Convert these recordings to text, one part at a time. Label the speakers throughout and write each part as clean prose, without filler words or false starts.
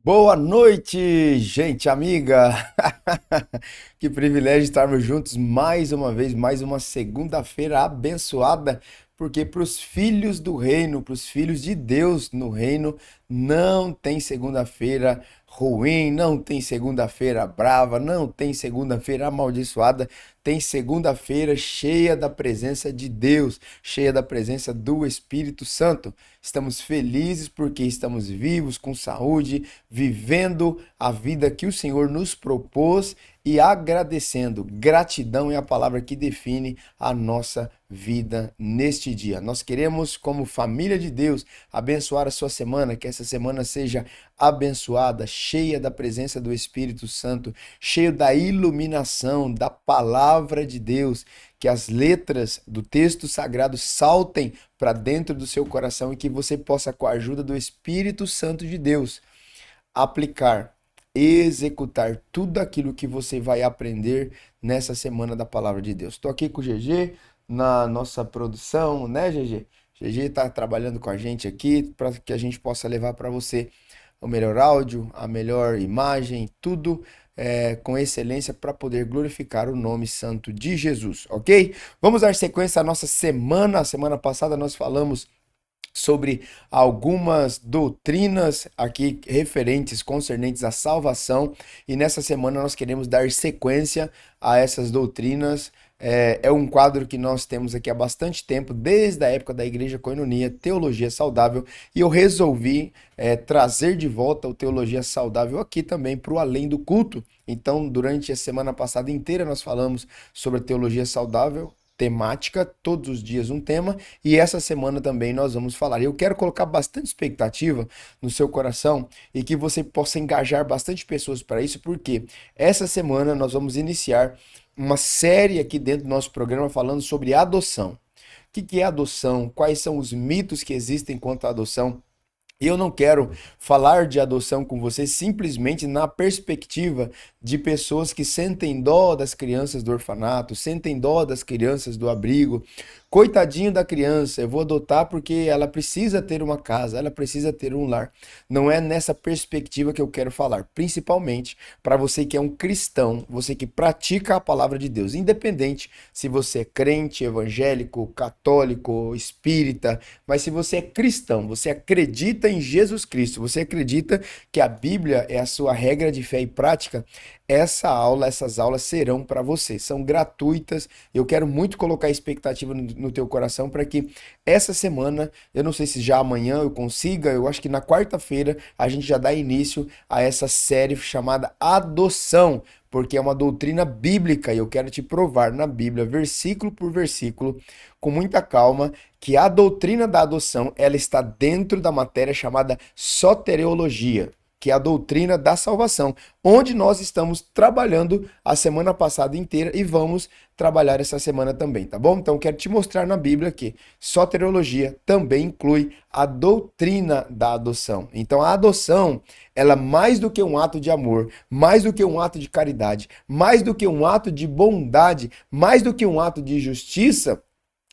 Speaker 1: Boa noite, gente amiga. Que privilégio estarmos juntos mais uma vez, mais uma segunda-feira abençoada, porque para os filhos do reino, para os filhos de Deus no reino, não tem segunda-feira ruim, não tem segunda-feira brava, não tem segunda-feira amaldiçoada, tem segunda-feira cheia da presença de Deus, cheia da presença do Espírito Santo. Estamos felizes porque estamos vivos, com saúde, vivendo a vida que o Senhor nos propôs e agradecendo. Gratidão é a palavra que define a nossa vida neste dia. Nós queremos, como família de Deus, abençoar a sua semana, que essa semana seja abençoada, cheia da presença do Espírito Santo, cheia da iluminação da palavra de Deus, que as letras do texto sagrado saltem para dentro do seu coração e que você possa, com a ajuda do Espírito Santo de Deus, aplicar, executar tudo aquilo que você vai aprender nessa semana da palavra de Deus. Estou aqui com o GG na nossa produção, né, GG? GG está trabalhando com a gente aqui para que a gente possa levar para você o melhor áudio, a melhor imagem, tudo com excelência para poder glorificar o nome santo de Jesus, ok? Vamos dar sequência à nossa semana. A semana passada nós falamos sobre algumas doutrinas aqui referentes, concernentes à salvação, e nessa semana nós queremos dar sequência a essas doutrinas. É um quadro que nós temos aqui há bastante tempo, desde a época da Igreja Coinonia, Teologia Saudável, e eu resolvi trazer de volta o Teologia Saudável aqui também para o Além do Culto. Então, durante a semana passada inteira, nós falamos sobre a Teologia Saudável, temática, todos os dias um tema, e essa semana também nós vamos falar. Eu quero colocar bastante expectativa no seu coração e que você possa engajar bastante pessoas para isso, porque essa semana nós vamos iniciar uma série aqui dentro do nosso programa falando sobre adoção. O que é adoção? Quais são os mitos que existem quanto à adoção? E eu não quero falar de adoção com você simplesmente na perspectiva de pessoas que sentem dó das crianças do orfanato, sentem dó das crianças do abrigo. Coitadinho da criança, eu vou adotar porque ela precisa ter uma casa, ela precisa ter um lar. Não é nessa perspectiva que eu quero falar, principalmente para você que é um cristão, você que pratica a palavra de Deus, independente se você é crente, evangélico, católico, espírita, mas se você é cristão, você acredita em Jesus Cristo, você acredita que a Bíblia é a sua regra de fé e prática, essas aulas serão para você, são gratuitas. Eu quero muito colocar expectativa no teu coração para que essa semana, eu não sei se já amanhã eu consiga, eu acho que na quarta-feira a gente já dá início a essa série chamada Adoção, porque é uma doutrina bíblica e eu quero te provar na Bíblia, versículo por versículo, com muita calma, que a doutrina da adoção, ela está dentro da matéria chamada soteriologia, que é a doutrina da salvação, onde nós estamos trabalhando a semana passada inteira e vamos trabalhar essa semana também, tá bom? Então quero te mostrar na Bíblia que soteriologia também inclui a doutrina da adoção. Então a adoção, ela mais do que um ato de amor, mais do que um ato de caridade, mais do que um ato de bondade, mais do que um ato de justiça,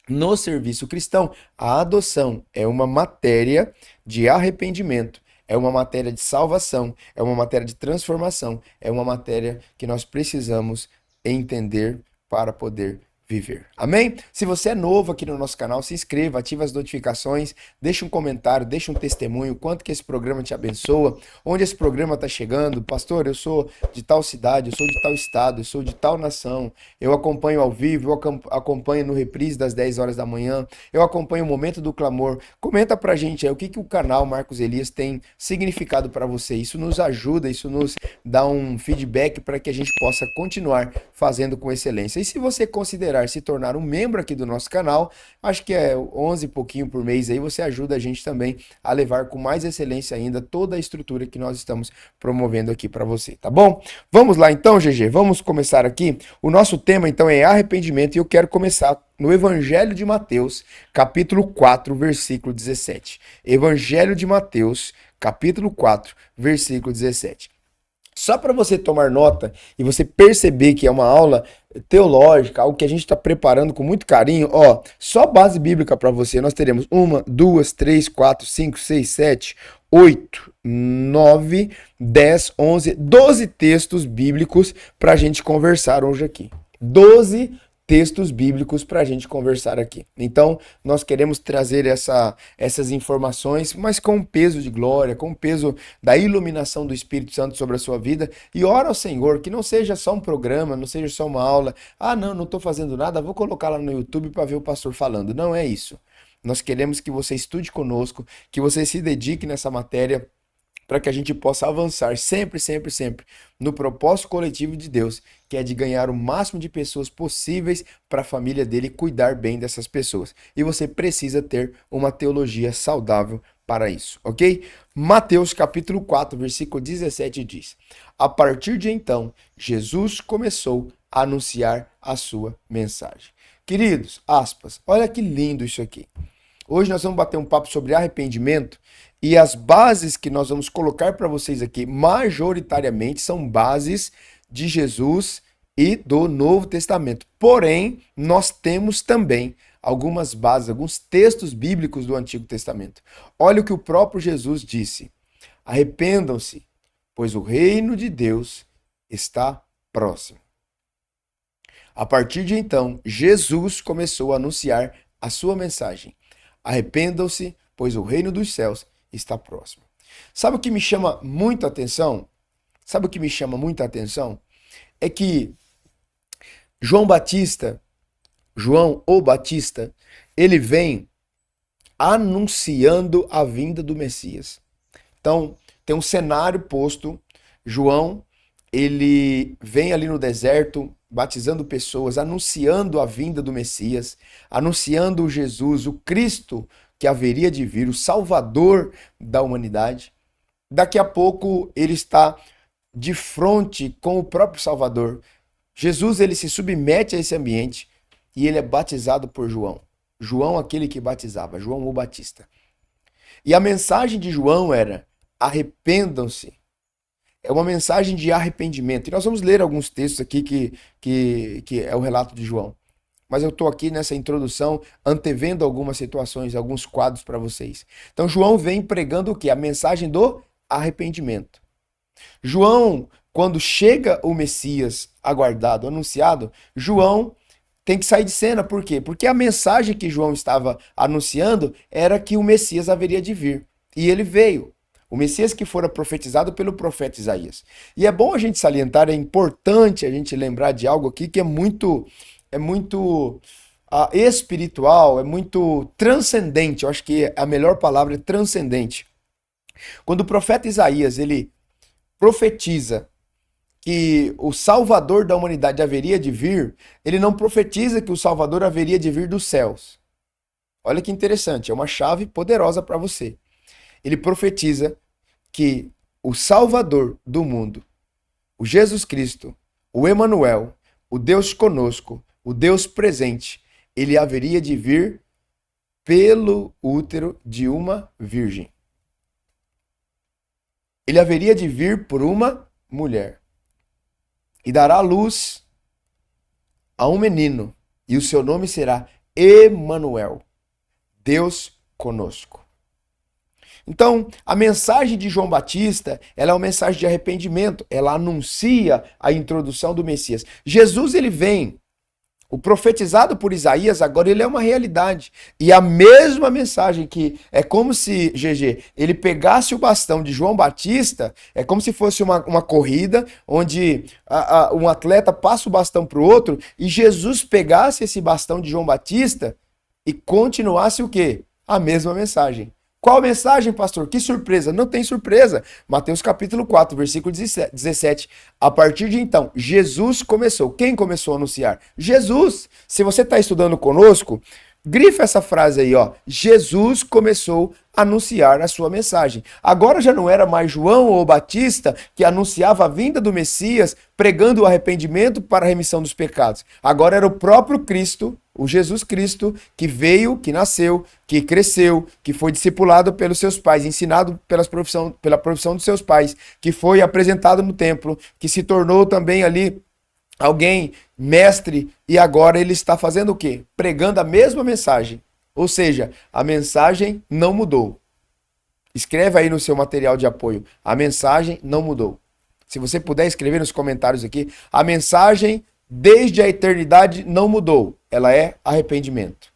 Speaker 1: no serviço cristão, a adoção é uma matéria de arrependimento, é uma matéria de salvação, é uma matéria de transformação, é uma matéria que nós precisamos entender para poder viver. Amém? Se você é novo aqui no nosso canal, se inscreva, ative as notificações, deixa um comentário, deixa um testemunho, quanto que esse programa te abençoa, onde esse programa está chegando. Pastor, eu sou de tal cidade, eu sou de tal estado, eu sou de tal nação, eu acompanho ao vivo, eu acompanho no reprise das 10 horas da manhã, eu acompanho o Momento do Clamor. Comenta pra gente aí o que o canal Marcos Elias tem significado para você. Isso nos ajuda, isso nos dá um feedback para que a gente possa continuar fazendo com excelência. E se você considerar se tornar um membro aqui do nosso canal, acho que é 11 e pouquinho por mês aí, você ajuda a gente também a levar com mais excelência ainda toda a estrutura que nós estamos promovendo aqui para você, tá bom? Vamos lá então, GG, vamos começar aqui. O nosso tema então é arrependimento e eu quero começar no Evangelho de Mateus, capítulo 4, versículo 17. Evangelho de Mateus, capítulo 4, versículo 17. Só para você tomar nota e você perceber que é uma aula teológica, algo que a gente está preparando com muito carinho, ó, só base bíblica para você, nós teremos 1, 2, 3, 4, 5, 6, 7, 8, 9, 10, 11, 12 textos bíblicos para a gente conversar hoje aqui. 12 textos bíblicos para a gente conversar aqui. Então, nós queremos trazer essas informações, mas com peso de glória, com peso da iluminação do Espírito Santo sobre a sua vida. E ora ao Senhor que não seja só um programa, não seja só uma aula. Ah, não estou fazendo nada, vou colocar lá no YouTube para ver o pastor falando. Não é isso. Nós queremos que você estude conosco, que você se dedique nessa matéria, para que a gente possa avançar sempre, sempre, sempre no propósito coletivo de Deus, que é de ganhar o máximo de pessoas possíveis para a família dele e cuidar bem dessas pessoas. E você precisa ter uma teologia saudável para isso, ok? Mateus capítulo 4, versículo 17 diz: A partir de então, Jesus começou a anunciar a sua mensagem. Queridos, aspas, olha que lindo isso aqui. Hoje nós vamos bater um papo sobre arrependimento e as bases que nós vamos colocar para vocês aqui, majoritariamente, são bases de Jesus e do Novo Testamento. Porém, nós temos também algumas bases, alguns textos bíblicos do Antigo Testamento. Olha o que o próprio Jesus disse: Arrependam-se, pois o reino de Deus está próximo. A partir de então, Jesus começou a anunciar a sua mensagem. Arrependam-se, pois o reino dos céus está próximo. Sabe o que me chama muito a atenção? Sabe o que me chama muita atenção? É que João o Batista, ele vem anunciando a vinda do Messias. Então, tem um cenário posto. João, ele vem ali no deserto, batizando pessoas, anunciando a vinda do Messias, anunciando o Jesus, o Cristo que haveria de vir, o Salvador da humanidade. Daqui a pouco ele está de frente com o próprio Salvador. Jesus, ele se submete a esse ambiente e ele é batizado por João. João, aquele que batizava, João o Batista. E a mensagem de João era: arrependam-se. É uma mensagem de arrependimento. E nós vamos ler alguns textos aqui que é o relato de João. Mas eu estou aqui nessa introdução antevendo algumas situações, alguns quadros para vocês. Então João vem pregando o quê? A mensagem do arrependimento. João, quando chega o Messias aguardado, anunciado, João tem que sair de cena. Por quê? Porque a mensagem que João estava anunciando era que o Messias haveria de vir. E ele veio. O Messias que fora profetizado pelo profeta Isaías. E é bom a gente salientar, é importante a gente lembrar de algo aqui que é muito espiritual, é muito transcendente. Eu acho que a melhor palavra é transcendente. Quando o profeta Isaías, ele profetiza que o Salvador da humanidade haveria de vir, ele não profetiza que o Salvador haveria de vir dos céus. Olha que interessante, é uma chave poderosa para você. Ele profetiza que o Salvador do mundo, o Jesus Cristo, o Emanuel, o Deus conosco, o Deus presente, ele haveria de vir pelo útero de uma virgem. Ele haveria de vir por uma mulher. E dará à luz a um menino, e o seu nome será Emanuel, Deus conosco. Então, a mensagem de João Batista, ela é uma mensagem de arrependimento, ela anuncia a introdução do Messias. Jesus, ele vem, o profetizado por Isaías, agora ele é uma realidade. E a mesma mensagem que é como se, GG, ele pegasse o bastão de João Batista, é como se fosse uma corrida, onde um atleta passa o bastão para o outro, e Jesus pegasse esse bastão de João Batista e continuasse o quê? A mesma mensagem. Qual mensagem, pastor? Que surpresa? Não tem surpresa. Mateus capítulo 4, versículo 17. A partir de então, Jesus começou. Quem começou a anunciar? Jesus. Se você está estudando conosco, grifa essa frase aí, ó. Jesus começou a anunciar a sua mensagem. Agora já não era mais João ou Batista que anunciava a vinda do Messias, pregando o arrependimento para a remissão dos pecados. Agora era o próprio Cristo, o Jesus Cristo, que veio, que nasceu, que cresceu, que foi discipulado pelos seus pais, ensinado pela profissão dos seus pais, que foi apresentado no templo, que se tornou também ali alguém mestre, e agora ele está fazendo o quê? Pregando a mesma mensagem. Ou seja, a mensagem não mudou. Escreva aí no seu material de apoio. A mensagem não mudou. Se você puder escrever nos comentários aqui, a mensagem desde a eternidade não mudou. Ela é arrependimento.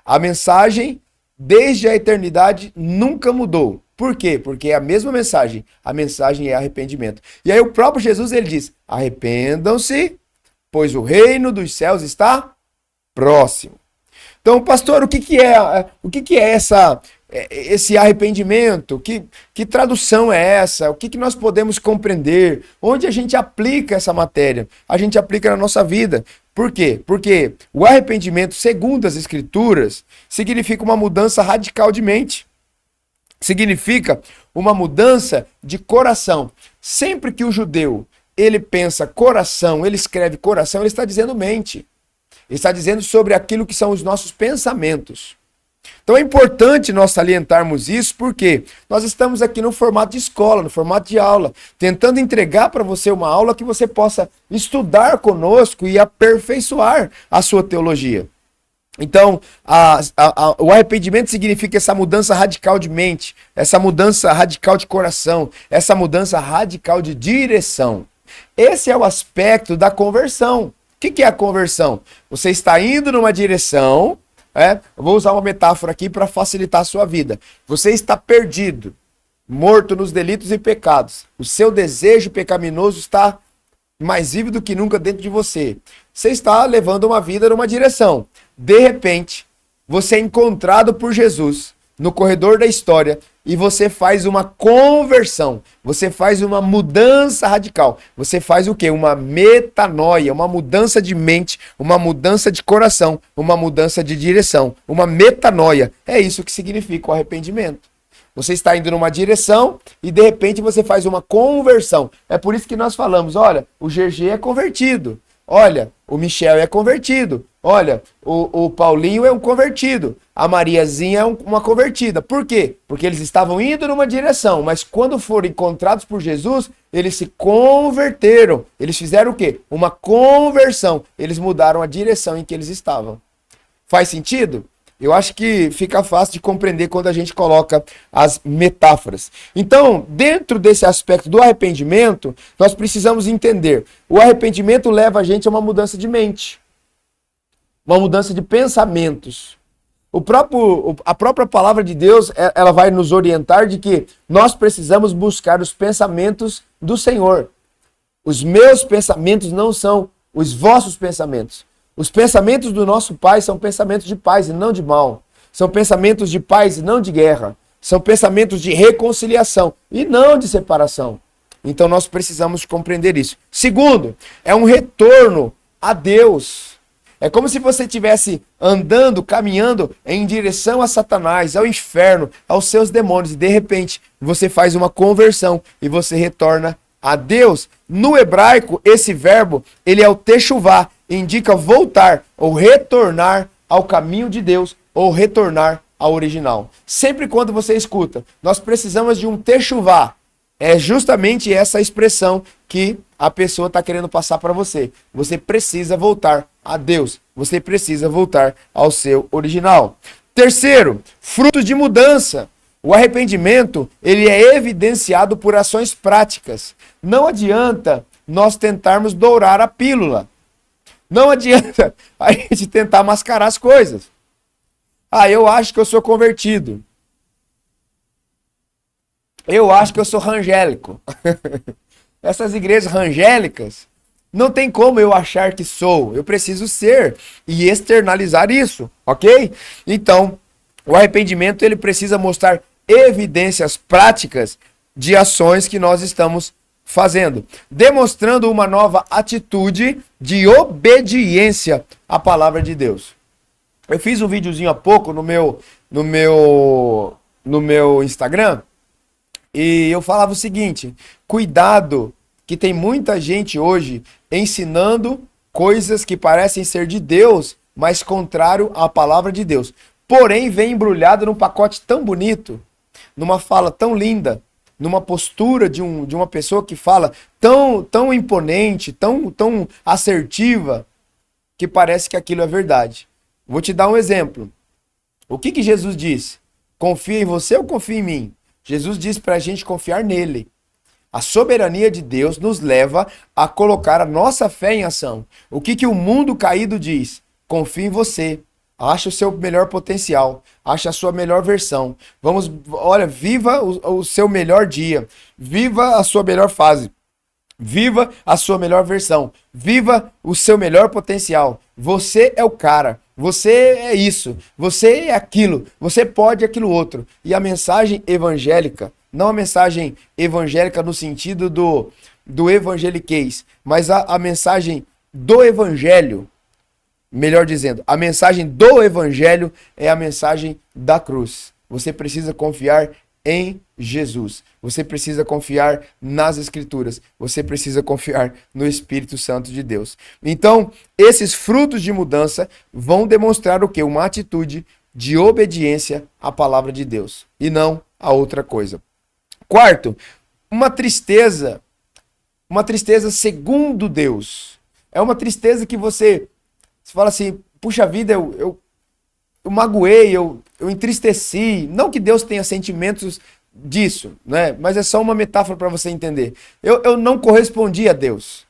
Speaker 1: A mensagem desde a eternidade nunca mudou. Por quê? Porque é a mesma mensagem. A mensagem é arrependimento. E aí o próprio Jesus ele diz: arrependam-se, pois o reino dos céus está próximo. Então, pastor, o que é esse arrependimento? Que tradução é essa? O que nós podemos compreender? Onde a gente aplica essa matéria? A gente aplica na nossa vida. Por quê? Porque o arrependimento, segundo as Escrituras, significa uma mudança radical de mente. Significa uma mudança de coração. Sempre que o judeu ele pensa coração, ele escreve coração, ele está dizendo mente. Ele está dizendo sobre aquilo que são os nossos pensamentos. Então é importante nós salientarmos isso porque nós estamos aqui no formato de escola, no formato de aula, tentando entregar para você uma aula que você possa estudar conosco e aperfeiçoar a sua teologia. Então, o arrependimento significa essa mudança radical de mente, essa mudança radical de coração, essa mudança radical de direção. Esse é o aspecto da conversão. O que é a conversão? Você está indo numa direção, eu vou usar uma metáfora aqui para facilitar a sua vida. Você está perdido, morto nos delitos e pecados. O seu desejo pecaminoso está mais vivo do que nunca dentro de você. Você está levando uma vida numa direção. De repente, você é encontrado por Jesus no corredor da história e você faz uma conversão. Você faz uma mudança radical. Você faz o quê? Uma metanoia, uma mudança de mente, uma mudança de coração, uma mudança de direção, uma metanoia. É isso que significa o arrependimento. Você está indo numa direção e de repente você faz uma conversão. É por isso que nós falamos, olha, o GG é convertido. Olha, o Michel é convertido. Olha, o Paulinho é um convertido. A Mariazinha é uma convertida. Por quê? Porque eles estavam indo numa direção, mas quando foram encontrados por Jesus, eles se converteram. Eles fizeram o quê? Uma conversão. Eles mudaram a direção em que eles estavam. Faz sentido? Eu acho que fica fácil de compreender quando a gente coloca as metáforas. Então, dentro desse aspecto do arrependimento, nós precisamos entender. O arrependimento leva a gente a uma mudança de mente, uma mudança de pensamentos. A própria palavra de Deus, ela vai nos orientar de que nós precisamos buscar os pensamentos do Senhor. Os meus pensamentos não são os vossos pensamentos. Os pensamentos do nosso Pai são pensamentos de paz e não de mal. São pensamentos de paz e não de guerra. São pensamentos de reconciliação e não de separação. Então nós precisamos compreender isso. Segundo, é um retorno a Deus. É como se você estivesse andando, caminhando em direção a Satanás, ao inferno, aos seus demônios. E de repente você faz uma conversão e você retorna a Deus. No hebraico, esse verbo, ele é o techuvá. Indica voltar ou retornar ao caminho de Deus ou retornar ao original. Sempre quando você escuta, nós precisamos de um techuvá. É justamente essa expressão que a pessoa está querendo passar para você. Você precisa voltar a Deus. Você precisa voltar ao seu original. Terceiro, frutos de mudança. O arrependimento, ele é evidenciado por ações práticas. Não adianta nós tentarmos dourar a pílula. Não adianta a gente tentar mascarar as coisas. Eu acho que eu sou convertido. Eu acho que eu sou rangélico. Essas igrejas rangélicas, não tem como eu achar que sou. Eu preciso ser e externalizar isso, ok? Então, o arrependimento ele precisa mostrar evidências práticas de ações que nós estamos fazendo, demonstrando uma nova atitude de obediência à palavra de Deus. Eu fiz um videozinho há pouco no meu Instagram e eu falava o seguinte: cuidado, que tem muita gente hoje ensinando coisas que parecem ser de Deus, mas contrário à palavra de Deus. Porém, vem embrulhado num pacote tão bonito, numa fala tão linda, numa postura de uma pessoa que fala tão imponente, tão assertiva, que parece que aquilo é verdade. Vou te dar um exemplo. O que Jesus disse? Confia em você ou confia em mim? Jesus diz para a gente confiar nele. A soberania de Deus nos leva a colocar a nossa fé em ação. O que o mundo caído diz? Confie em você. Ache o seu melhor potencial. Ache a sua melhor versão. Olha, viva o seu melhor dia. Viva a sua melhor fase. Viva a sua melhor versão. Viva o seu melhor potencial. Você é o cara. Você é isso. Você é aquilo. Você pode aquilo outro. E a mensagem evangélica, não a mensagem evangélica no sentido do evangeliquez, mas a mensagem do evangelho, melhor dizendo, a mensagem do evangelho é a mensagem da cruz. Você precisa confiar em Jesus. Você precisa confiar nas Escrituras. Você precisa confiar no Espírito Santo de Deus. Então, esses frutos de mudança vão demonstrar o quê? Uma atitude de obediência à palavra de Deus e não a outra coisa. Quarto, uma tristeza segundo Deus. É uma tristeza que você fala assim, puxa vida, eu magoei, eu entristeci. Não que Deus tenha sentimentos disso, né? Mas é só uma metáfora para você entender. Eu não correspondi a Deus.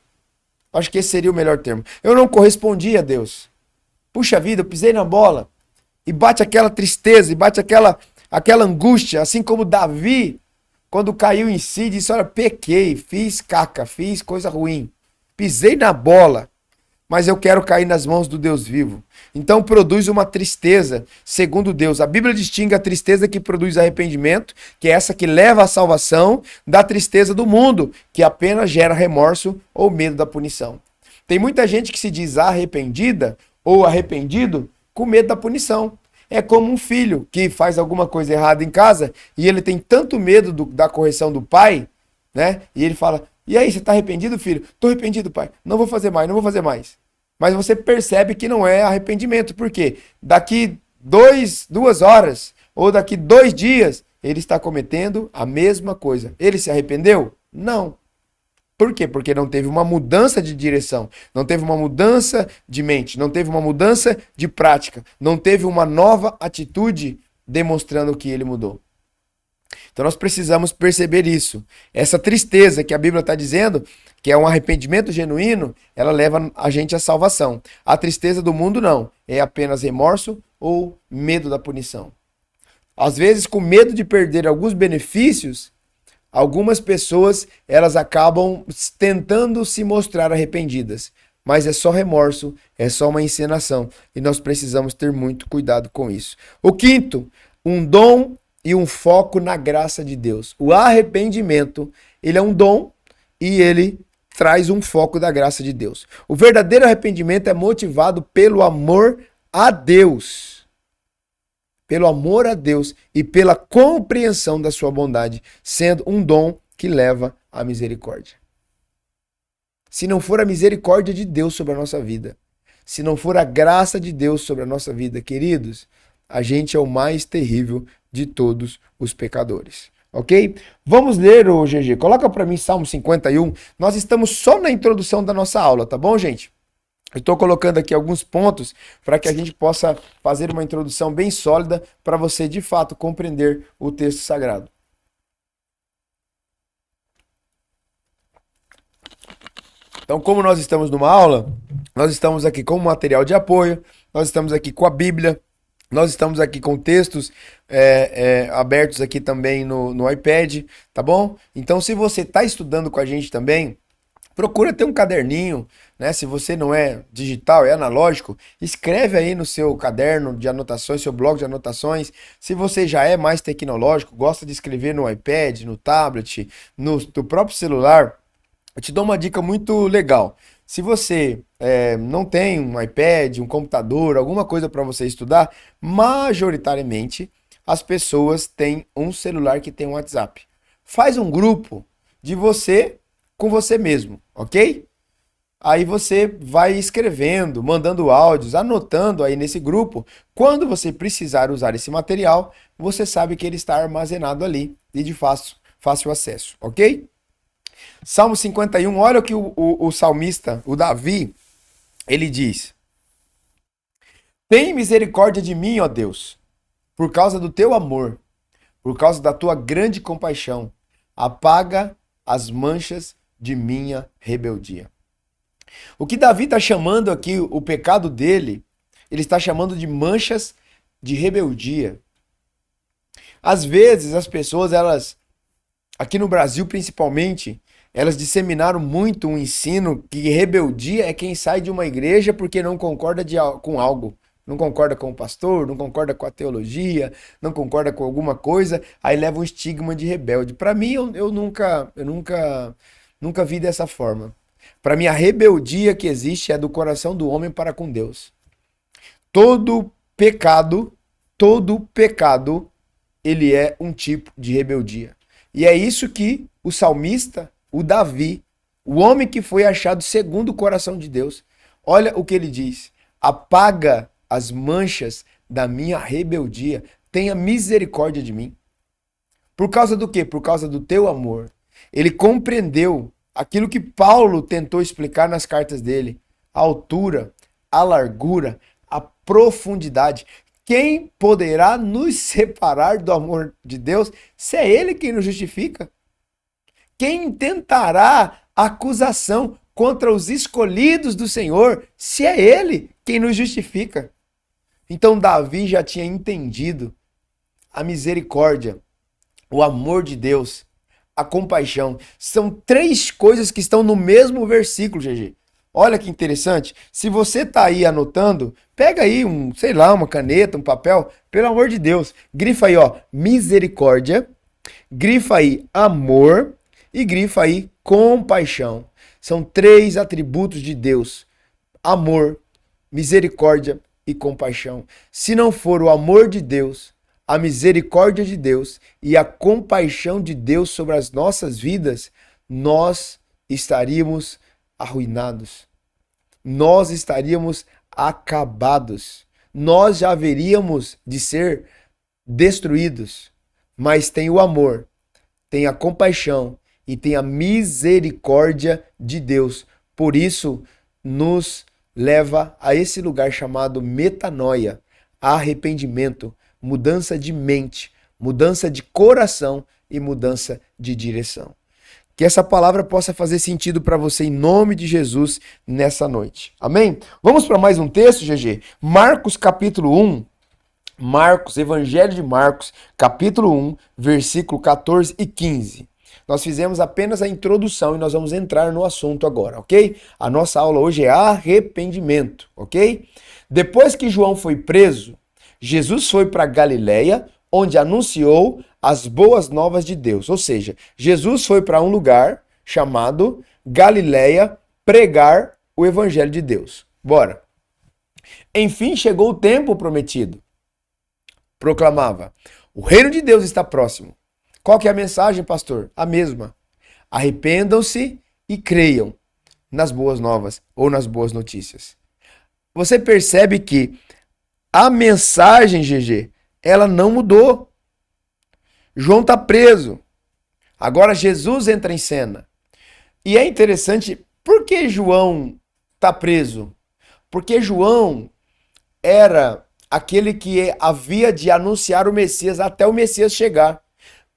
Speaker 1: Acho que esse seria o melhor termo. Eu não correspondi a Deus. Puxa vida, eu pisei na bola. E bate aquela tristeza, e bate aquela angústia, assim como Davi, quando caiu em si, disse, olha, pequei, fiz caca, fiz coisa ruim. Pisei na bola. Mas eu quero cair nas mãos do Deus vivo. Então produz uma tristeza, segundo Deus. A Bíblia distingue a tristeza que produz arrependimento, que é essa que leva à salvação, da tristeza do mundo, que apenas gera remorso ou medo da punição. Tem muita gente que se diz arrependida ou arrependido com medo da punição. É como um filho que faz alguma coisa errada em casa e ele tem tanto medo da correção do pai, né? E ele fala, e aí, você tá arrependido, filho? Tô arrependido, pai. Não vou fazer mais, não vou fazer mais. Mas você percebe que não é arrependimento. Por quê? Daqui 2 horas ou daqui 2 dias, ele está cometendo a mesma coisa. Ele se arrependeu? Não. Por quê? Porque não teve uma mudança de direção, não teve uma mudança de mente, não teve uma mudança de prática, não teve uma nova atitude demonstrando que ele mudou. Então nós precisamos perceber isso. Essa tristeza que a Bíblia está dizendo, que é um arrependimento genuíno, ela leva a gente à salvação. A tristeza do mundo não, é apenas remorso ou medo da punição. Às vezes, com medo de perder alguns benefícios, algumas pessoas elas acabam tentando se mostrar arrependidas. Mas é só remorso, é só uma encenação. E nós precisamos ter muito cuidado com isso. O quinto, um dom e um foco na graça de Deus. O arrependimento, ele é um dom e ele traz um foco da graça de Deus. O verdadeiro arrependimento é motivado pelo amor a Deus. Pelo amor a Deus e pela compreensão da sua bondade, sendo um dom que leva à misericórdia. Se não for a misericórdia de Deus sobre a nossa vida, se não for a graça de Deus sobre a nossa vida, queridos, a gente é o mais terrível de todos os pecadores, ok? Vamos ler o GG. Coloca para mim Salmo 51. Nós estamos só na introdução da nossa aula, tá bom, gente? Eu estou colocando aqui alguns pontos para que a gente possa fazer uma introdução bem sólida para você, de fato, compreender o texto sagrado. Então, como nós estamos numa aula, nós estamos aqui com material de apoio, nós estamos aqui com a Bíblia, nós estamos aqui com textos abertos aqui também no iPad, tá bom? Então, se você está estudando com a gente também, procura ter um caderninho, né? Se você não é digital, é analógico, escreve aí no seu caderno de anotações, seu bloco de anotações. Se você já é mais tecnológico, gosta de escrever no iPad, no tablet, no próprio celular, eu te dou uma dica muito legal. Se você não tem um iPad, um computador, alguma coisa para você estudar, majoritariamente as pessoas têm um celular que tem um WhatsApp. Faz um grupo de você com você mesmo, ok? Aí você vai escrevendo, mandando áudios, anotando aí nesse grupo. Quando você precisar usar esse material, você sabe que ele está armazenado ali e de fácil acesso, ok? Salmo 51, olha o que o salmista, o Davi, ele diz: tem misericórdia de mim, ó Deus, por causa do teu amor. por causa da tua grande compaixão, apaga as manchas de minha rebeldia. O que Davi está chamando aqui, o pecado dele, ele está chamando de manchas de rebeldia. Às vezes as pessoas, elas, aqui no Brasil principalmente, elas disseminaram muito um ensino que rebeldia é quem sai de uma igreja porque não concorda com algo. Não concorda com o pastor, não concorda com a teologia, não concorda com alguma coisa, aí leva um estigma de rebelde. Para mim, eu nunca vi dessa forma. Para mim, a rebeldia que existe é do coração do homem para com Deus. Todo pecado, todo pecado, ele é um tipo de rebeldia. E é isso que o salmista, o Davi, o homem que foi achado segundo o coração de Deus, olha o que ele diz: apaga as manchas da minha rebeldia, tenha misericórdia de mim. Por causa do quê? Por causa do teu amor. Ele compreendeu aquilo que Paulo tentou explicar nas cartas dele: a altura, a largura, a profundidade. Quem poderá nos separar do amor de Deus se é Ele quem nos justifica? Quem tentará acusação contra os escolhidos do Senhor se é Ele quem nos justifica? Então Davi já tinha entendido a misericórdia, o amor de Deus, a compaixão. São três coisas que estão no mesmo versículo, GG. Olha que interessante. Se você tá aí anotando, pega aí sei lá, uma caneta, um papel, pelo amor de Deus. Grifa aí, ó, misericórdia, grifa aí amor e grifa aí compaixão. São três atributos de Deus: amor, misericórdia e compaixão. Se não for o amor de Deus, a misericórdia de Deus e a compaixão de Deus sobre as nossas vidas, nós estaríamos arruinados. Nós estaríamos acabados. Nós já haveríamos de ser destruídos. Mas tem o amor, tem a compaixão e tem a misericórdia de Deus. Por isso, nos leva a esse lugar chamado metanoia, arrependimento, mudança de mente, mudança de coração e mudança de direção. Que essa palavra possa fazer sentido para você em nome de Jesus nessa noite. Amém? Vamos para mais um texto, GG? Marcos capítulo 1. Marcos, Evangelho de Marcos, capítulo 1, versículo 14 e 15. Nós fizemos apenas a introdução e nós vamos entrar no assunto agora, ok? A nossa aula hoje é arrependimento, ok? Depois que João foi preso, Jesus foi para Galiléia, onde anunciou as boas novas de Deus. Ou seja, Jesus foi para um lugar chamado Galiléia pregar o evangelho de Deus. Bora. Enfim, chegou o tempo prometido. Proclamava: o reino de Deus está próximo. Qual que é a mensagem, pastor? A mesma. Arrependam-se e creiam nas boas novas ou nas boas notícias. Você percebe que a mensagem, GG, ela não mudou. João está preso. Agora Jesus entra em cena. E é interessante, por que João está preso? Porque João era aquele que havia de anunciar o Messias até o Messias chegar.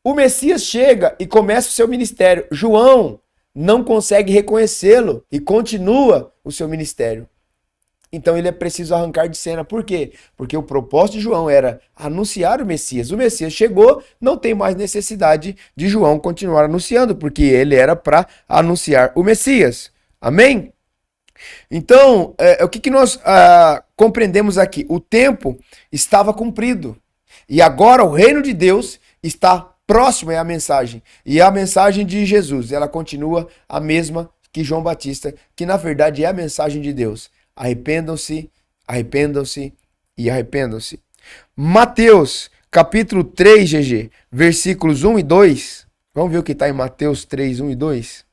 Speaker 1: O Messias chega e começa o seu ministério. João não consegue reconhecê-lo e continua o seu ministério. Então ele é preciso arrancar de cena. Por quê? Porque o propósito de João era anunciar o Messias. O Messias chegou, não tem mais necessidade de João continuar anunciando, porque ele era para anunciar o Messias. Amém? Então, o que nós compreendemos aqui? O tempo estava cumprido. E agora o reino de Deus está próximo, é a mensagem. E a mensagem de Jesus, ela continua a mesma que João Batista, que na verdade é a mensagem de Deus. Arrependam-se, arrependam-se e arrependam-se. Mateus, capítulo 3, GG, versículos 1 e 2. Vamos ver o que está em Mateus 3, 1 e 2?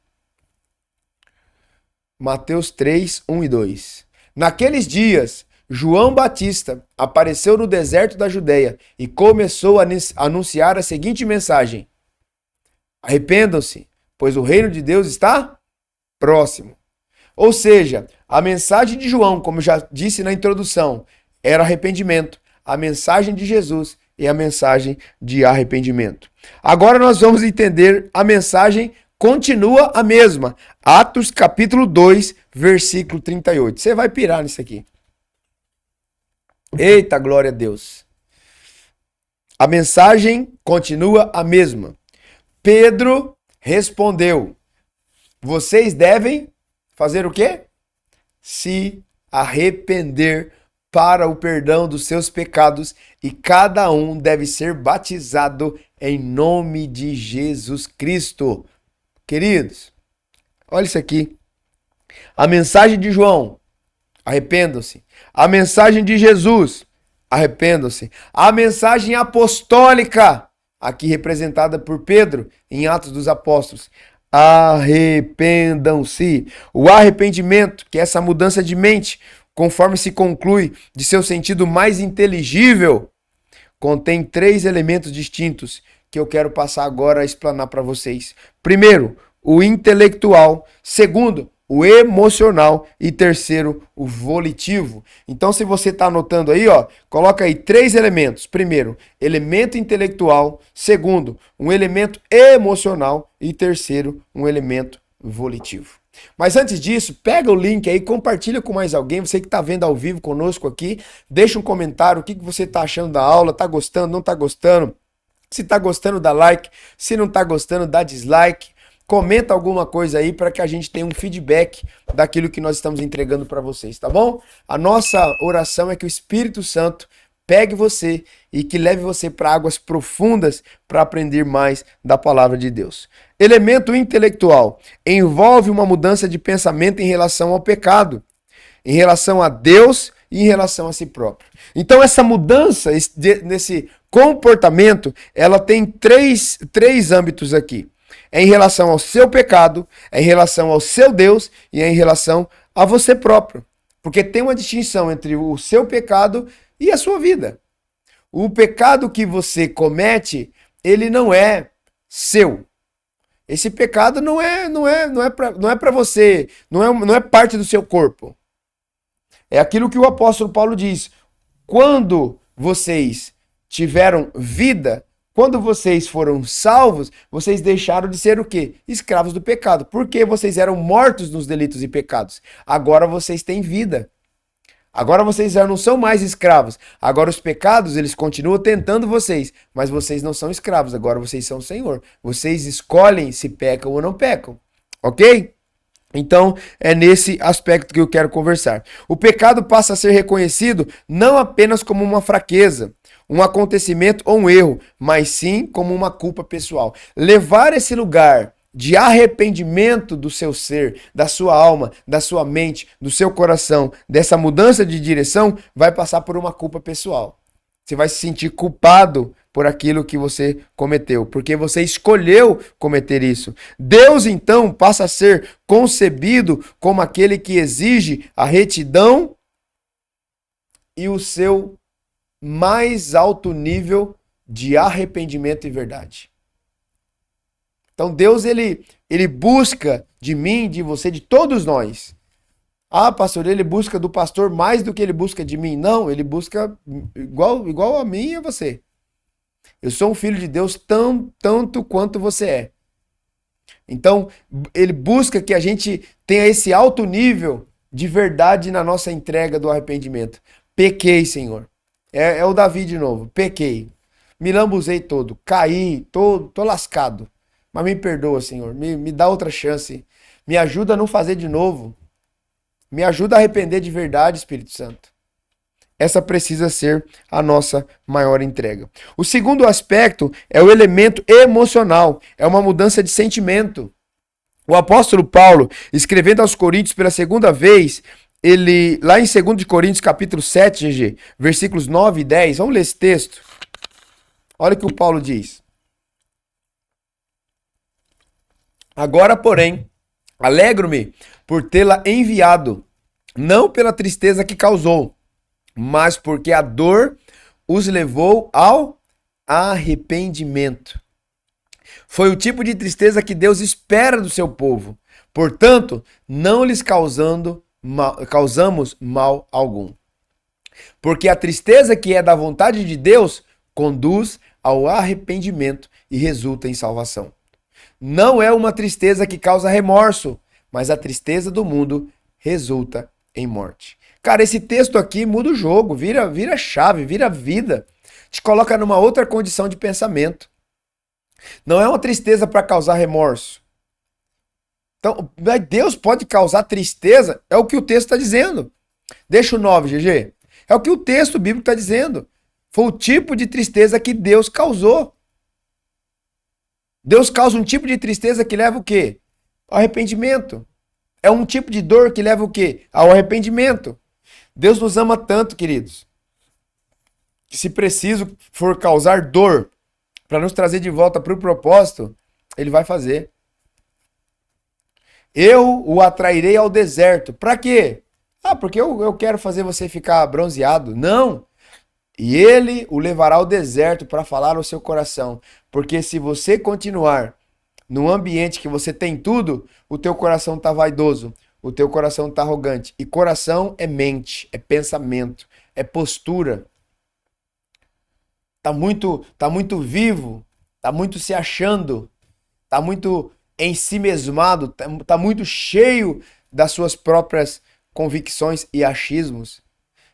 Speaker 1: Mateus 3, 1 e 2. Naqueles dias, João Batista apareceu no deserto da Judeia e começou a anunciar a seguinte mensagem: arrependam-se, pois o reino de Deus está próximo. Ou seja, a mensagem de João, como já disse na introdução, era arrependimento. A mensagem de Jesus e a mensagem de arrependimento. Agora nós vamos entender a mensagem continua a mesma. Atos capítulo 2, versículo 38. Você vai pirar nisso aqui. Eita, glória a Deus. A mensagem continua a mesma. Pedro respondeu: vocês devem fazer o quê? Se arrepender para o perdão dos seus pecados, e cada um deve ser batizado em nome de Jesus Cristo. Queridos, olha isso aqui. A mensagem de João: arrependam-se. A mensagem de Jesus: arrependam-se. A mensagem apostólica, aqui representada por Pedro em Atos dos Apóstolos: arrependam-se. O arrependimento, que é essa mudança de mente, conforme se conclui de seu sentido mais inteligível, contém 3 elementos distintos que eu quero passar agora a explanar para vocês. Primeiro, o intelectual. Segundo, o emocional. E terceiro, o volitivo. Então, se você está anotando aí, ó, coloca aí 3 elementos. Primeiro, elemento intelectual. Segundo, um elemento emocional. E terceiro, um elemento volitivo. Mas antes disso, pega o link aí, compartilha com mais alguém, você que está vendo ao vivo conosco aqui, deixa um comentário, o que você está achando da aula, está gostando, não está gostando? Se está gostando, dá like, se não está gostando, dá dislike, comenta alguma coisa aí para que a gente tenha um feedback daquilo que nós estamos entregando para vocês, tá bom? A nossa oração é que o Espírito Santo pegue você e que leve você para águas profundas para aprender mais da palavra de Deus. Elemento intelectual envolve uma mudança de pensamento em relação ao pecado, em relação a Deus e em relação a si próprio. Então essa mudança nesse comportamento, ela tem três âmbitos aqui. É em relação ao seu pecado, é em relação ao seu Deus e é em relação a você próprio. Porque tem uma distinção entre o seu pecado e a sua vida. O pecado que você comete, ele não é seu. Esse pecado não é para você, não é parte do seu corpo. É aquilo que o apóstolo Paulo diz: quando vocês tiveram vida, quando vocês foram salvos, vocês deixaram de ser o quê? Escravos do pecado. Porque vocês eram mortos nos delitos e pecados. Agora vocês têm vida. Agora vocês já não são mais escravos. Agora os pecados, eles continuam tentando vocês, mas vocês não são escravos. Agora vocês são o Senhor. Vocês escolhem se pecam ou não pecam. Ok? Então, é nesse aspecto que eu quero conversar. O pecado passa a ser reconhecido não apenas como uma fraqueza, um acontecimento ou um erro, mas sim como uma culpa pessoal. Levar esse lugar de arrependimento do seu ser, da sua alma, da sua mente, do seu coração, dessa mudança de direção, vai passar por uma culpa pessoal. Você vai se sentir culpado por aquilo que você cometeu, porque você escolheu cometer isso. Deus, então, passa a ser concebido como aquele que exige a retidão e o seu mais alto nível de arrependimento e verdade. Então Deus, ele busca de mim, de você, de todos nós. Ah, pastor, ele busca do pastor mais do que ele busca de mim. Não, ele busca igual a mim e a você. Eu sou um filho de Deus tanto quanto você é. Então, ele busca que a gente tenha esse alto nível de verdade na nossa entrega do arrependimento. Pequei, Senhor. É o Davi de novo. Pequei. Me lambuzei todo. Caí. Tô lascado. Mas me perdoa, Senhor. Me dá outra chance. Me ajuda a não fazer de novo. Me ajuda a arrepender de verdade, Espírito Santo. Essa precisa ser a nossa maior entrega. O segundo aspecto é o elemento emocional. É uma mudança de sentimento. O apóstolo Paulo, escrevendo aos Coríntios pela segunda vez, ele, lá em 2 Coríntios capítulo 7, GG, versículos 9 e 10, vamos ler esse texto. Olha o que o Paulo diz. Agora, porém, alegro-me por tê-la enviado, não pela tristeza que causou, mas porque a dor os levou ao arrependimento. Foi o tipo de tristeza que Deus espera do seu povo. Portanto, não lhes causamos mal algum. Porque a tristeza que é da vontade de Deus conduz ao arrependimento e resulta em salvação. Não é uma tristeza que causa remorso, mas a tristeza do mundo resulta em morte. Cara, esse texto aqui muda o jogo, vira chave, vira vida, te coloca numa outra condição de pensamento. Não é uma tristeza para causar remorso. Então, Deus pode causar tristeza, é o que o texto está dizendo. Deixa o 9, GG. É o que o texto bíblico está dizendo. Foi o tipo de tristeza que Deus causou. Deus causa um tipo de tristeza que leva o quê? Ao arrependimento. É um tipo de dor que leva o quê? Ao arrependimento. Deus nos ama tanto, queridos, que se preciso for causar dor para nos trazer de volta para o propósito, Ele vai fazer. Eu o atrairei ao deserto. Para quê? Porque eu quero fazer você ficar bronzeado. Não. E ele o levará ao deserto para falar ao seu coração. Porque se você continuar num ambiente que você tem tudo, o teu coração está vaidoso, o teu coração está arrogante. E coração é mente, é pensamento, é postura. Tá muito vivo, tá muito se achando, tá muito ensimesmado, tá muito cheio das suas próprias convicções e achismos.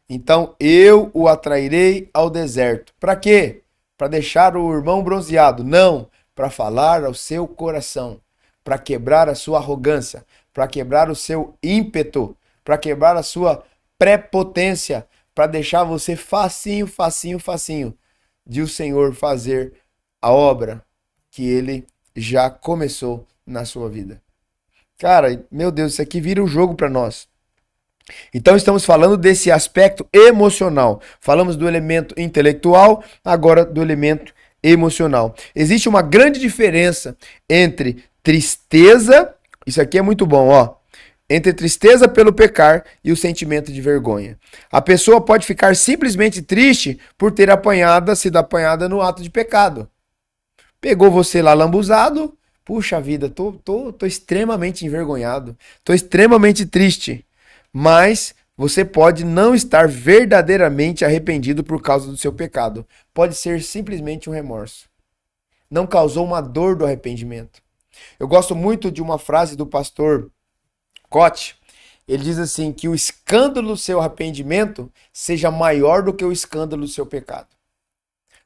Speaker 1: Então eu o atrairei ao deserto. Para quê? Para deixar o irmão bronzeado? Não, para falar ao seu coração, para quebrar a sua arrogância, para quebrar o seu ímpeto, para quebrar a sua prepotência, para deixar você facinho, facinho, facinho de o Senhor fazer a obra que ele já começou na sua vida. Cara, meu Deus, isso aqui vira um jogo para nós. Então estamos falando desse aspecto emocional. Falamos do elemento intelectual, agora do elemento emocional. Existe uma grande diferença entre tristeza, isso aqui é muito bom, ó, entre tristeza pelo pecar e o sentimento de vergonha. A pessoa pode ficar simplesmente triste por ter sido apanhada no ato de pecado. Pegou você lá lambuzado, puxa vida, tô extremamente envergonhado, tô extremamente triste. Mas você pode não estar verdadeiramente arrependido por causa do seu pecado. Pode ser simplesmente um remorso. Não causou uma dor do arrependimento. Eu gosto muito de uma frase do pastor Cote. Ele diz assim, que o escândalo do seu arrependimento seja maior do que o escândalo do seu pecado.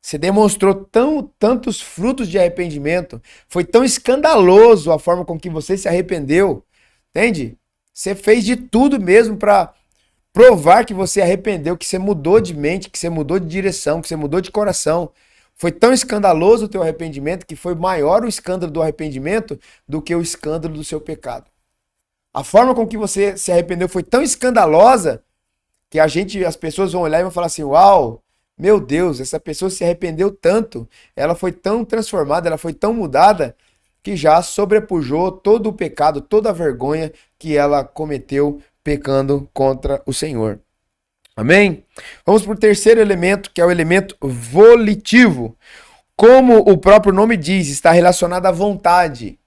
Speaker 1: Você demonstrou tantos frutos de arrependimento, foi tão escandaloso a forma com que você se arrependeu, entende? Você fez de tudo mesmo para provar que você arrependeu, que você mudou de mente, que você mudou de direção, que você mudou de coração. Foi tão escandaloso o teu arrependimento que foi maior o escândalo do arrependimento do que o escândalo do seu pecado. A forma com que você se arrependeu foi tão escandalosa que as pessoas vão olhar e vão falar assim, uau, meu Deus, essa pessoa se arrependeu tanto, ela foi tão transformada, ela foi tão mudada, que já sobrepujou todo o pecado, toda a vergonha que ela cometeu pecando contra o Senhor. Amém? Vamos para o terceiro elemento, que é o elemento volitivo. Como o próprio nome diz, está relacionado à vontade.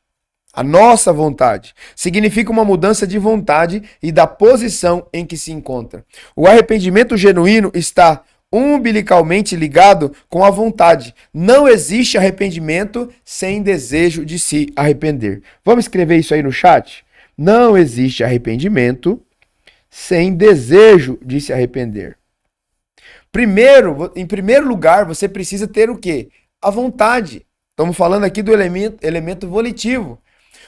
Speaker 1: A nossa vontade. Significa uma mudança de vontade e da posição em que se encontra. O arrependimento genuíno está umbilicalmente ligado com a vontade. Não existe arrependimento sem desejo de se arrepender. Vamos escrever isso aí no chat? Não existe arrependimento sem desejo de se arrepender. Em primeiro lugar, você precisa ter o quê? A vontade. Estamos falando aqui do elemento volitivo.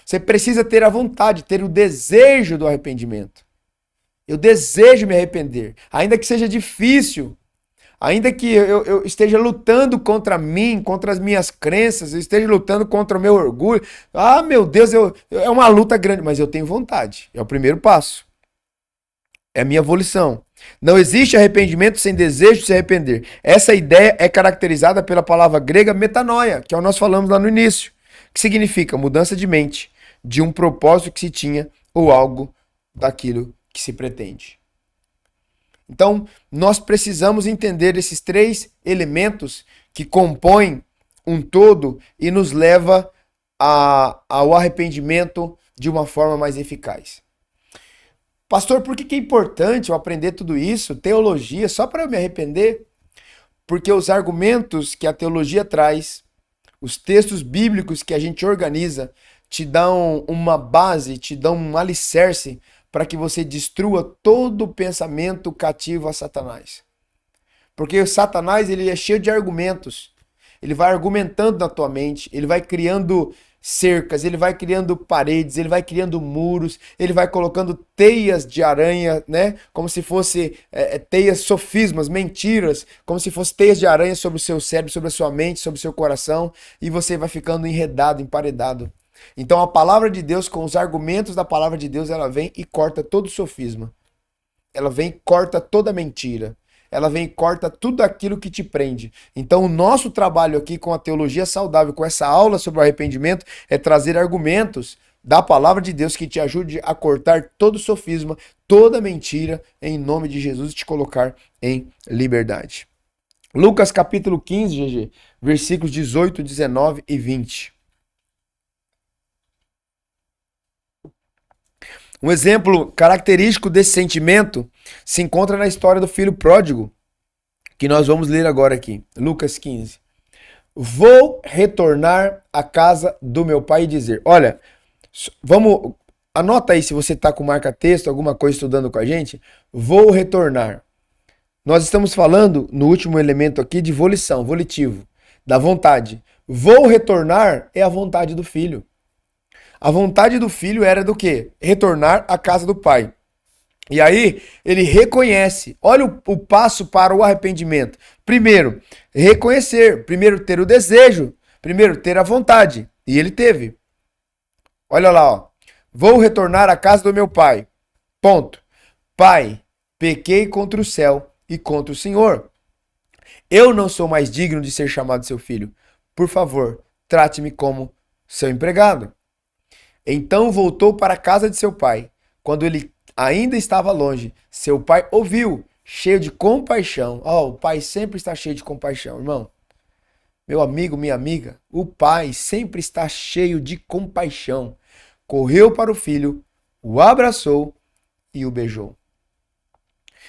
Speaker 1: Você precisa ter a vontade, ter o desejo do arrependimento. Eu desejo me arrepender, ainda que seja difícil. Ainda que eu esteja lutando contra mim, contra as minhas crenças, eu esteja lutando contra o meu orgulho. Ah, meu Deus, é uma luta grande, mas eu tenho vontade. É o primeiro passo. É a minha volição. Não existe arrependimento sem desejo de se arrepender. Essa ideia é caracterizada pela palavra grega metanoia, que é o que nós falamos lá no início, que significa mudança de mente, de um propósito que se tinha ou algo daquilo que se pretende. Então, nós precisamos entender esses três elementos que compõem um todo e nos leva ao arrependimento de uma forma mais eficaz. Pastor, por que é importante eu aprender tudo isso, teologia, só para eu me arrepender? Porque os argumentos que a teologia traz, os textos bíblicos que a gente organiza, te dão uma base, te dão um alicerce para que você destrua todo pensamento cativo a Satanás. Porque o Satanás, ele é cheio de argumentos. Ele vai argumentando na tua mente, ele vai criando cercas, ele vai criando paredes, ele vai criando muros, ele vai colocando teias de aranha, né? Como se fosse teias, sofismas, mentiras, como se fosse teias de aranha sobre o seu cérebro, sobre a sua mente, sobre o seu coração, e você vai ficando enredado, emparedado. Então a palavra de Deus, com os argumentos da palavra de Deus, ela vem e corta todo sofisma. Ela vem e corta toda mentira. Ela vem e corta tudo aquilo que te prende. Então, o nosso trabalho aqui com a teologia saudável, com essa aula sobre o arrependimento, é trazer argumentos da palavra de Deus que te ajude a cortar todo sofisma, toda mentira, em nome de Jesus, e te colocar em liberdade. Lucas capítulo 15, GG, versículos 18, 19 e 20. Um exemplo característico desse sentimento se encontra na história do filho pródigo, que nós vamos ler agora aqui. Lucas 15. Vou retornar à casa do meu pai e dizer... Olha, anota aí se você está com marca-texto, alguma coisa estudando com a gente. Vou retornar. Nós estamos falando, no último elemento aqui, de volição, volitivo, da vontade. Vou retornar é a vontade do filho. A vontade do filho era do quê? Retornar à casa do pai. E aí, ele reconhece. Olha o passo para o arrependimento. Primeiro, reconhecer. Primeiro, ter o desejo. Primeiro, ter a vontade. E ele teve. Olha lá, ó. Vou retornar à casa do meu pai. Ponto. Pai, pequei contra o céu e contra o Senhor. Eu não sou mais digno de ser chamado seu filho. Por favor, trate-me como seu empregado. Então voltou para a casa de seu pai. Quando ele ainda estava longe, seu pai ouviu, cheio de compaixão. Oh, o pai sempre está cheio de compaixão, irmão. Meu amigo, minha amiga, o pai sempre está cheio de compaixão. Correu para o filho, o abraçou e o beijou.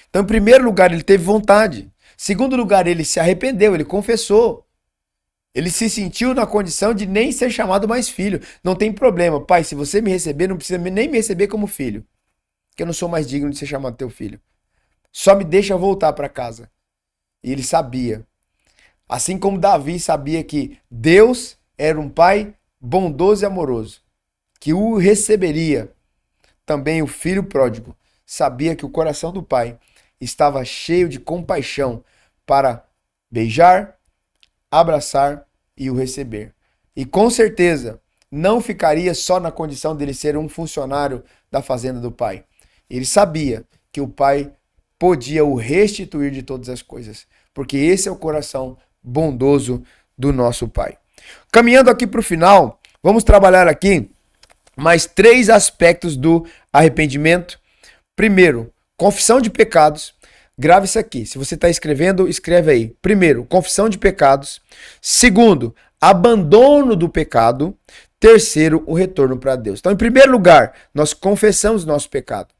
Speaker 1: Então, em primeiro lugar, ele teve vontade. Em segundo lugar, ele se arrependeu, ele confessou. Ele se sentiu na condição de nem ser chamado mais filho. Não tem problema, pai, se você me receber, não precisa nem me receber como filho. Que eu não sou mais digno de ser chamado teu filho. Só me deixa voltar para casa. E ele sabia. Assim como Davi sabia que Deus era um pai bondoso e amoroso, que o receberia. Também o filho pródigo sabia que o coração do pai estava cheio de compaixão para beijar, abraçar e o receber. E com certeza não ficaria só na condição dele ser um funcionário da fazenda do pai. Ele sabia que o pai podia o restituir de todas as coisas, porque esse é o coração bondoso do nosso pai. Caminhando aqui para o final, vamos trabalhar aqui mais 3 aspectos do arrependimento. Primeiro, confissão de pecados. Grave isso aqui. Se você está escrevendo, escreve aí. Primeiro, confissão de pecados. Segundo, abandono do pecado. Terceiro, o retorno para Deus. Então, em primeiro lugar, nós confessamos o nosso pecado.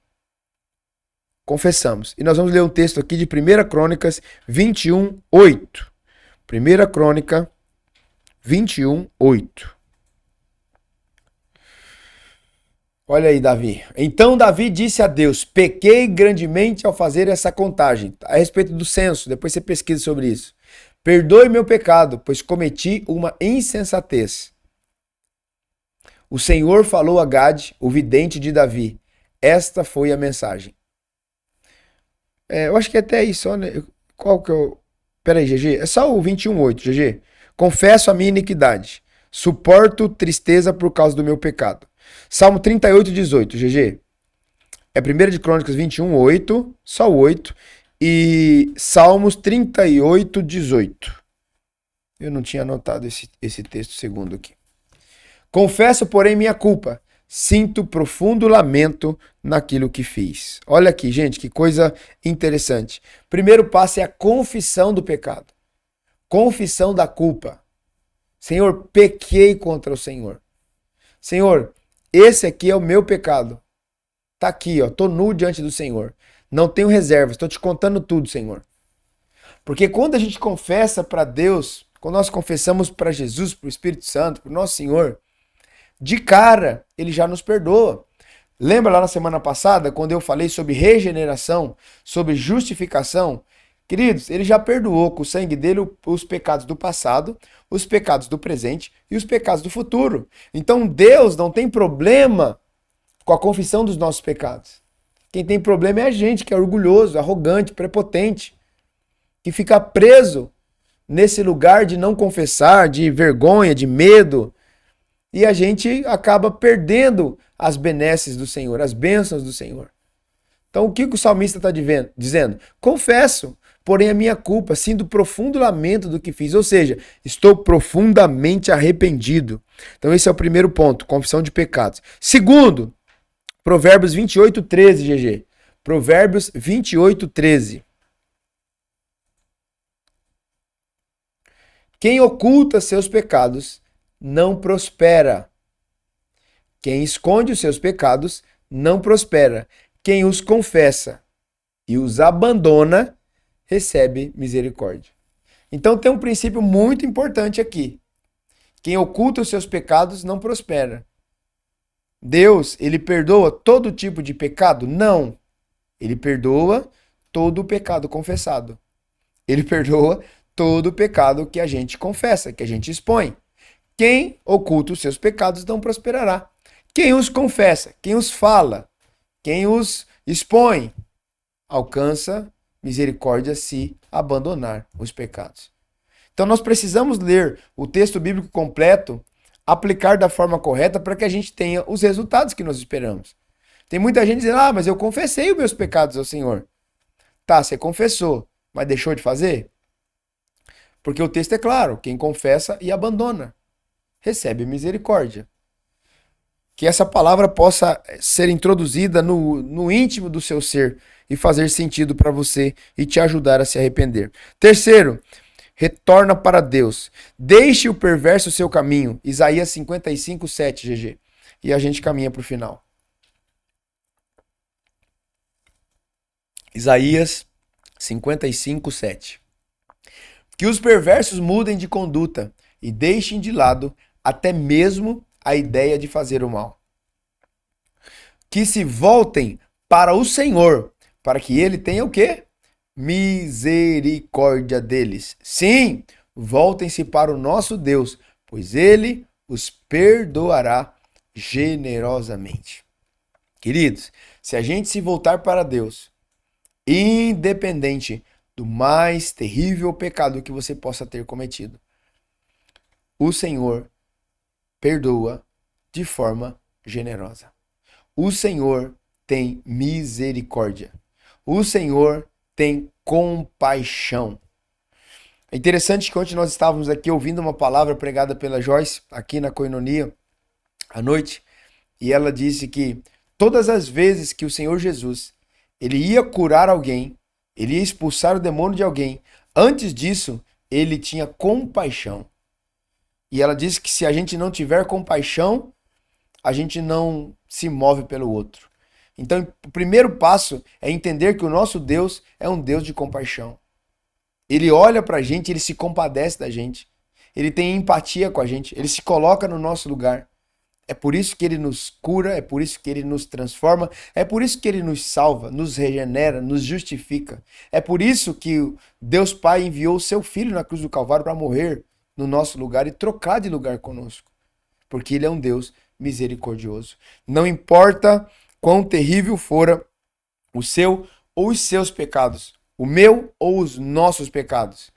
Speaker 1: Confessamos. E nós vamos ler um texto aqui de 1 Crônicas 21, 8. 1 Crônica 21, 8. Olha aí, Davi. Então Davi disse a Deus: pequei grandemente ao fazer essa contagem. A respeito do censo, depois você pesquisa sobre isso. Perdoe meu pecado, pois cometi uma insensatez. O Senhor falou a Gade, o vidente de Davi. Esta foi a mensagem. Eu acho que até aí só, né? Qual que eu... Peraí, GG. É só o 21:8, GG. Confesso a minha iniquidade. Suporto tristeza por causa do meu pecado. Salmo 38:18, GG. É 1 de Crônicas 21:8, só o 8. E Salmos 38:18. Eu não tinha anotado esse texto segundo aqui. Confesso, porém, minha culpa. Sinto profundo lamento naquilo que fiz. Olha aqui, gente, que coisa interessante. Primeiro passo é a confissão do pecado. Confissão da culpa. Senhor, pequei contra o Senhor. Senhor, esse aqui é o meu pecado. Tá aqui, ó, tô nu diante do Senhor. Não tenho reservas, tô te contando tudo, Senhor. Porque quando a gente confessa para Deus, quando nós confessamos para Jesus, para o Espírito Santo, para o nosso Senhor, de cara, ele já nos perdoa. Lembra lá na semana passada, quando eu falei sobre regeneração, sobre justificação? Queridos, ele já perdoou com o sangue dele os pecados do passado, os pecados do presente e os pecados do futuro. Então Deus não tem problema com a confissão dos nossos pecados. Quem tem problema é a gente, que é orgulhoso, arrogante, prepotente, que fica preso nesse lugar de não confessar, de vergonha, de medo. E a gente acaba perdendo as benesses do Senhor, as bênçãos do Senhor. Então o que o salmista está dizendo? Confesso, porém a minha culpa, sinto profundo lamento do que fiz. Ou seja, estou profundamente arrependido. Então esse é o primeiro ponto, confissão de pecados. Segundo, Provérbios 28:13, GG. Provérbios 28:13. Quem oculta seus pecados não prospera. Quem esconde os seus pecados não prospera. Quem os confessa e os abandona recebe misericórdia. Então tem um princípio muito importante aqui. Quem oculta os seus pecados não prospera. Deus, ele perdoa todo tipo de pecado? Não. Ele perdoa todo o pecado confessado. Ele perdoa todo o pecado que a gente confessa, que a gente expõe. Quem oculta os seus pecados não prosperará. Quem os confessa, quem os fala, quem os expõe, alcança misericórdia se abandonar os pecados. Então nós precisamos ler o texto bíblico completo, aplicar da forma correta para que a gente tenha os resultados que nós esperamos. Tem muita gente dizendo, mas eu confessei os meus pecados ao Senhor. Tá, você confessou, mas deixou de fazer? Porque o texto é claro, quem confessa e abandona recebe misericórdia. Que essa palavra possa ser introduzida no íntimo do seu ser e fazer sentido para você e te ajudar a se arrepender. Terceiro, retorna para Deus. Deixe o perverso seu caminho. Isaías 55:7, GG. E a gente caminha para o final. Isaías 55:7. Que os perversos mudem de conduta e deixem de lado até mesmo a ideia de fazer o mal. Que se voltem para o Senhor, para que ele tenha o quê? Misericórdia deles. Sim, voltem-se para o nosso Deus, pois ele os perdoará generosamente. Queridos, se a gente se voltar para Deus, independente do mais terrível pecado que você possa ter cometido, o Senhor perdoa de forma generosa. O Senhor tem misericórdia. O Senhor tem compaixão. É interessante que ontem nós estávamos aqui ouvindo uma palavra pregada pela Joyce, aqui na Koinonia, à noite, e ela disse que todas as vezes que o Senhor Jesus, ele ia curar alguém, ele ia expulsar o demônio de alguém, antes disso, ele tinha compaixão. E ela disse que se a gente não tiver compaixão, a gente não se move pelo outro. Então, o primeiro passo é entender que o nosso Deus é um Deus de compaixão. Ele olha pra gente, ele se compadece da gente. Ele tem empatia com a gente, ele se coloca no nosso lugar. É por isso que ele nos cura, é por isso que ele nos transforma, é por isso que ele nos salva, nos regenera, nos justifica. É por isso que Deus Pai enviou o seu Filho na cruz do Calvário para morrer no nosso lugar e trocar de lugar conosco. Porque ele é um Deus misericordioso. Não importa quão terrível fora o seu ou os seus pecados, o meu ou os nossos pecados,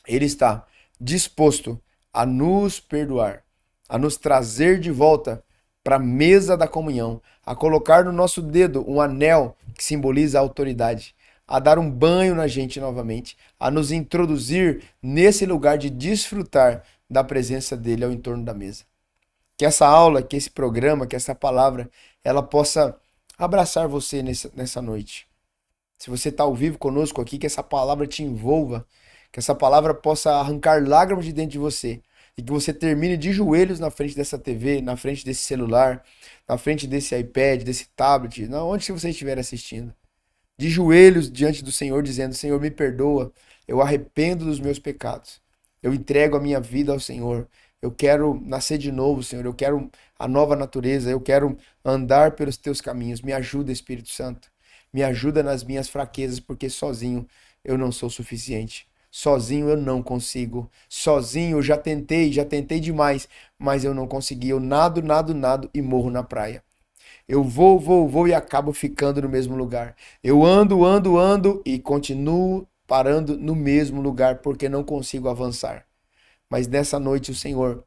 Speaker 1: ele está disposto a nos perdoar, a nos trazer de volta para a mesa da comunhão, a colocar no nosso dedo um anel que simboliza a autoridade, a dar um banho na gente novamente, a nos introduzir nesse lugar de desfrutar da presença dele ao entorno da mesa. Que essa aula, que esse programa, que essa palavra, ela possa abraçar você nessa noite. Se você está ao vivo conosco aqui, que essa palavra te envolva, que essa palavra possa arrancar lágrimas de dentro de você e que você termine de joelhos na frente dessa TV, na frente desse celular, na frente desse iPad, desse tablet, onde você estiver assistindo. De joelhos diante do Senhor, dizendo, Senhor, me perdoa, Eu arrependo dos meus pecados. Eu entrego a minha vida ao Senhor. Eu quero nascer de novo, Senhor. Eu quero a nova natureza. Eu quero andar pelos teus caminhos. Me ajuda, Espírito Santo. Me ajuda nas minhas fraquezas, porque sozinho eu não sou suficiente. Sozinho eu não consigo. Sozinho eu já tentei demais, mas eu não consegui. Eu nado e morro na praia. Eu vou e acabo ficando no mesmo lugar. Eu ando e continuo parando no mesmo lugar porque não consigo avançar. Mas nessa noite o Senhor,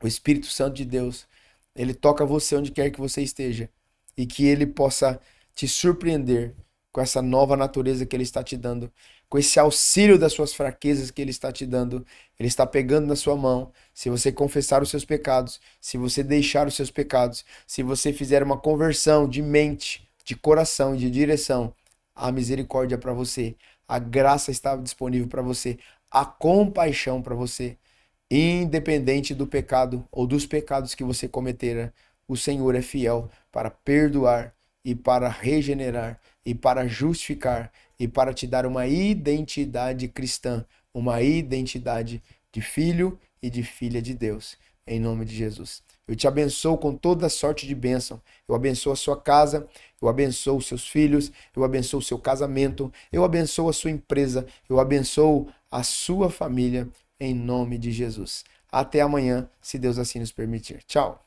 Speaker 1: o Espírito Santo de Deus, ele toca você onde quer que você esteja e que ele possa te surpreender com essa nova natureza que ele está te dando, com esse auxílio das suas fraquezas que ele está te dando. Ele está pegando na sua mão. Se você confessar os seus pecados, se você deixar os seus pecados, se você fizer uma conversão de mente, de coração e de direção, a misericórdia para você, a graça está disponível para você, a compaixão para você. Independente do pecado ou dos pecados que você cometera, o Senhor é fiel para perdoar e para regenerar e para justificar e para te dar uma identidade cristã, uma identidade de filho e de filha de Deus, em nome de Jesus. Eu te abençoo com toda sorte de bênção. Eu abençoo a sua casa, eu abençoo os seus filhos, eu abençoo o seu casamento, eu abençoo a sua empresa, eu abençoo a sua família, em nome de Jesus. Até amanhã, se Deus assim nos permitir. Tchau.